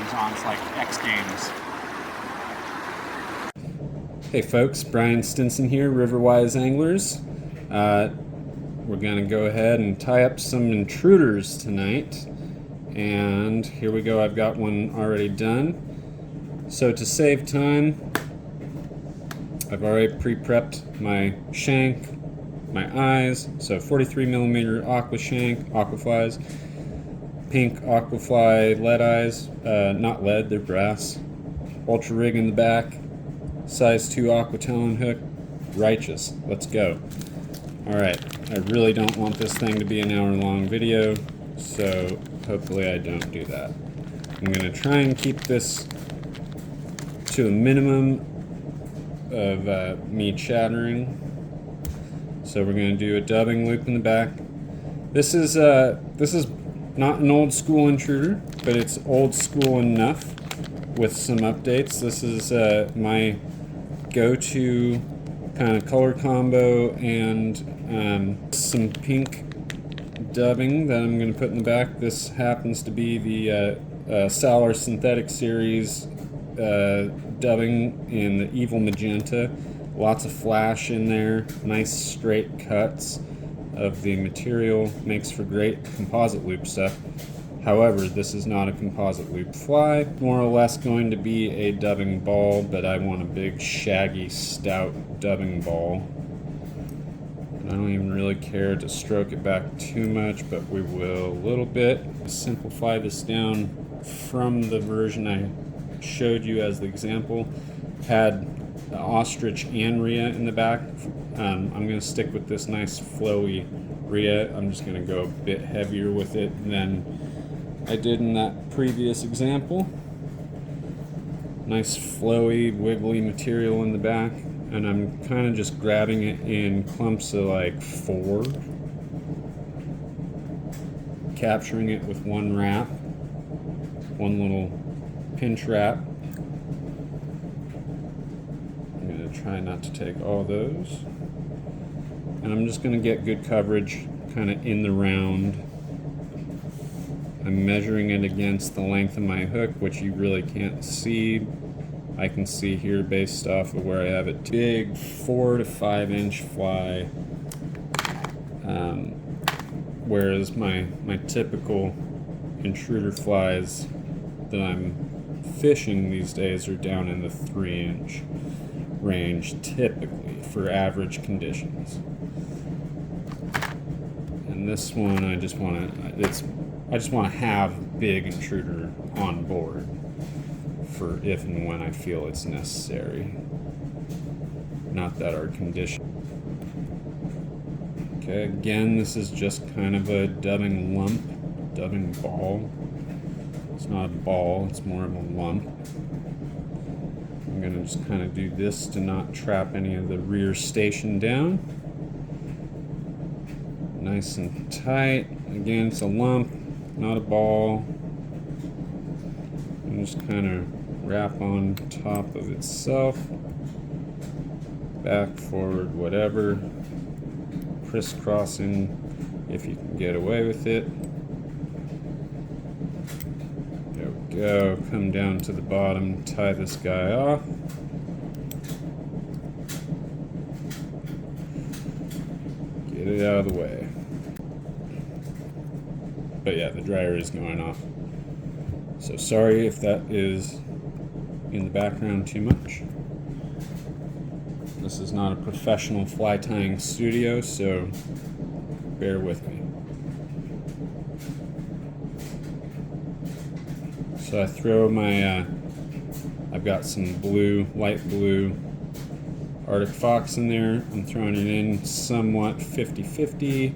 games on. It's like X Games. Hey folks, Bryan Stinson here, Riverwise Anglers. We're gonna go ahead and tie up some intruders tonight. And here we go, I've got one already done. So to save time, I've already pre-prepped my shank, my eyes. So 43mm aqua shank, aqua flies, pink aqua fly lead eyes, not lead, they're brass. Ultra rig in the back, size 2 aqua talon hook, righteous. Let's go. Alright, I really don't want this thing to be an hour-long video, so hopefully I don't do that. I'm going to try and keep this to a minimum of me chattering. So we're going to do a dubbing loop in the back. This is not an old school intruder, but it's old school enough with some updates. This is my go-to kind of color combo and some pink dubbing that I'm going to put in the back. This happens to be the Salar Synthetic Series dubbing in the Evil Magenta. Lots of flash in there, nice straight cuts of the material, makes for great composite loop stuff. However, this is not a composite loop fly, more or less going to be a dubbing ball, but I want a big, shaggy, stout dubbing ball. I don't even really care to stroke it back too much, but we will a little bit. Simplify this down from the version I showed you as the example. Had the ostrich and rhea in the back. I'm going to stick with this nice flowy rhea. I'm just going to go a bit heavier with it than I did in that previous example. Nice flowy, wiggly material in the back. And I'm kind of just grabbing it in clumps of like 4, capturing it with one wrap, one little pinch wrap. I'm going to try not to take all those, and I'm just going to get good coverage kind of in the round. I'm measuring it against the length of my hook, which you really can't see. I can see here based off of where I have it. Big 4 to 5 inch fly, whereas my typical intruder flies that I'm fishing these days are down in the 3 inch range typically for average conditions. And this one I just want to have big intruder on board for if and when I feel it's necessary. Not that our condition. Okay, again, this is just kind of a dubbing lump, dubbing ball. It's not a ball, it's more of a lump. I'm gonna just kind of do this to not trap any of the rear station down. Nice and tight. Again, it's a lump, not a ball. And just kind of wrap on top of itself, back, forward, whatever, crisscrossing if you can get away with it. There we go, come down to the bottom, tie this guy off. Get it out of the way. But yeah, the dryer is going off. So sorry if that is in the background too much. This is not a professional fly tying studio, so bear with me. So I throw my, I've got some blue, light blue Arctic Fox in there. I'm throwing it in somewhat 50-50.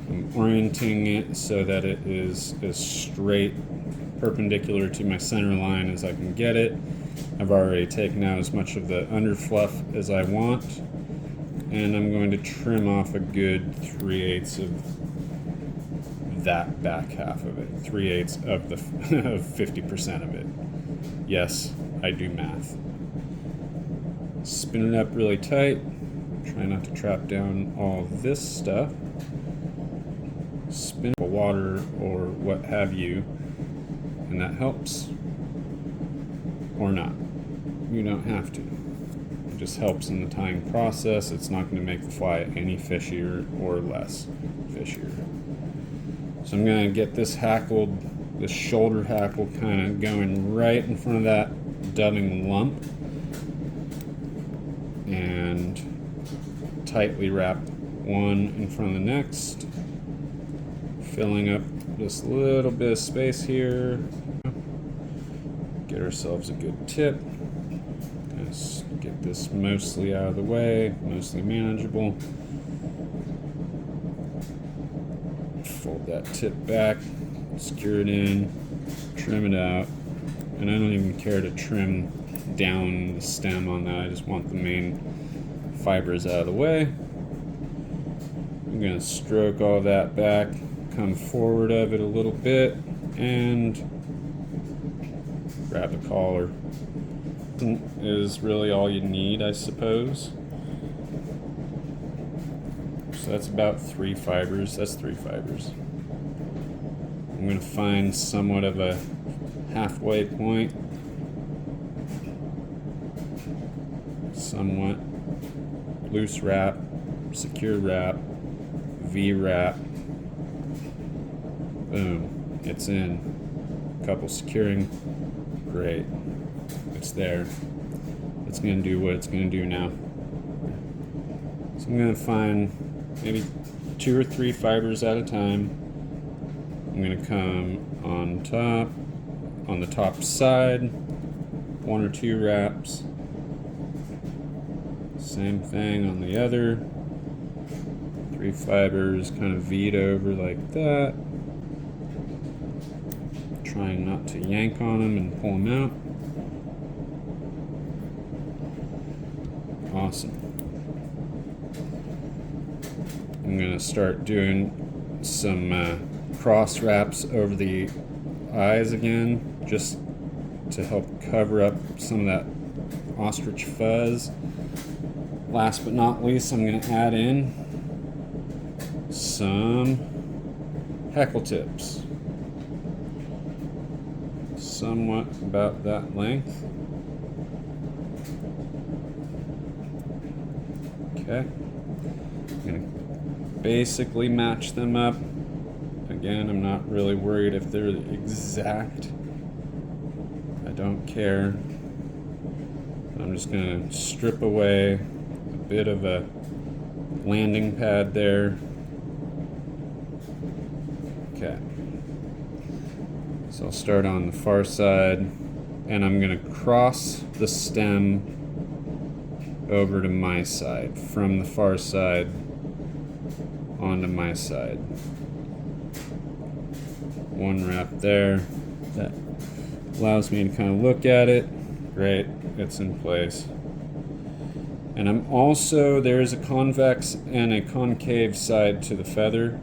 I'm orienting it so that it is as straight, perpendicular to my center line as I can get it. I've already taken out as much of the underfluff as I want, and I'm going to trim off a good 3/8 of that back half of it. 3/8 of the of 50% of it. Yes, I do math. Spin it up really tight. Try not to trap down all this stuff. Spin water or what have you, and that helps. or not. You don't have to. It just helps in the tying process. It's not going to make the fly any fishier or less fishier. So I'm going to get this shoulder hackle kind of going right in front of that dubbing lump and tightly wrap one in front of the next, filling up this little bit of space here. Get ourselves a good tip. Get this mostly out of the way, mostly manageable. Fold that tip back, secure it in, trim it out. And I don't even care to trim down the stem on that. I just want the main fibers out of the way. I'm going to stroke all that back, come forward of it a little bit, and grab the collar. Is really all you need, I suppose. So that's about 3 fibers. That's 3 fibers. I'm going to find somewhat of a halfway point. Somewhat loose wrap, secure wrap, V wrap. Boom. It's in. Couple securing. Great. It's there. It's going to do what it's going to do now. So I'm going to find maybe 2 or 3 fibers at a time. I'm going to come on the top side, 1 or 2 wraps. Same thing on the other. 3 fibers kind of V'd over like that. Trying not to yank on them and pull them out. Awesome. I'm going to start doing some cross wraps over the eyes again, just to help cover up some of that ostrich fuzz. Last but not least, I'm going to add in some heckle tips. Somewhat about that length. Okay. I'm going to basically match them up. Again, I'm not really worried if they're exact. I don't care. I'm just going to strip away a bit of a landing pad there. Okay. So I'll start on the far side, and I'm going to cross the stem over to my side, from the far side onto my side. 1 wrap there. That allows me to kind of look at it. Great, it's in place. And I'm also, there's a convex and a concave side to the feather.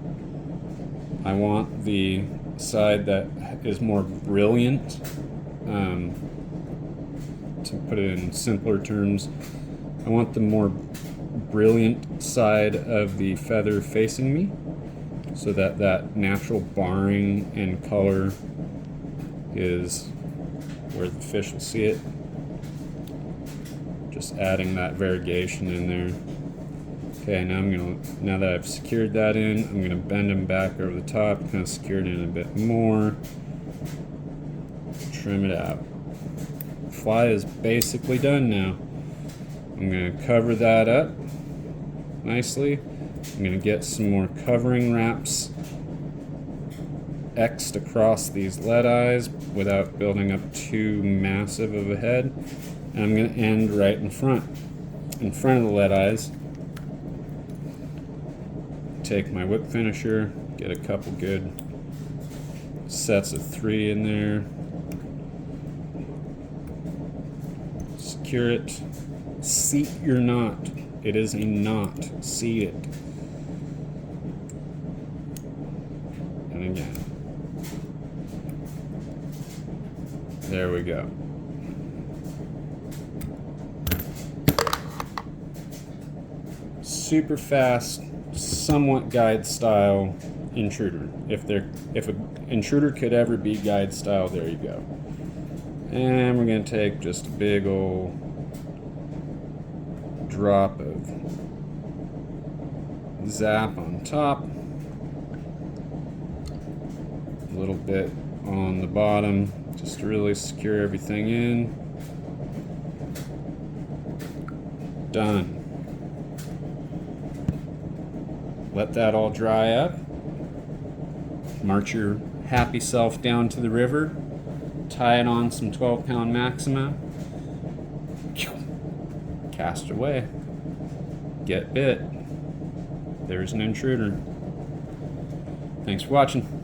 I want the side that is more brilliant. To put it in simpler terms, I want the more brilliant side of the feather facing me, so that that natural barring and color is where the fish will see it. Just adding that variegation in there. Okay, now that I've secured that in, I'm gonna bend them back over the top, kind of secure it in a bit more. Trim it out. Fly is basically done now. I'm going to cover that up nicely. I'm going to get some more covering wraps X'd across these lead eyes without building up too massive of a head. And I'm going to end right in front of the lead eyes. Take my whip finisher, get a couple good sets of 3 in there. Secure it. Seat your knot. It is a knot. Seat it. And again. There we go. Super fast, somewhat guide style intruder. If an intruder could ever be guide style, there you go. And we're going to take just a big old drop of zap on top, a little bit on the bottom, just to really secure everything in. Done. Let that all dry up. March your happy self down to the river. Tie it on some 12-pound Maxima. Cast away. Get bit. There's an intruder. Thanks for watching.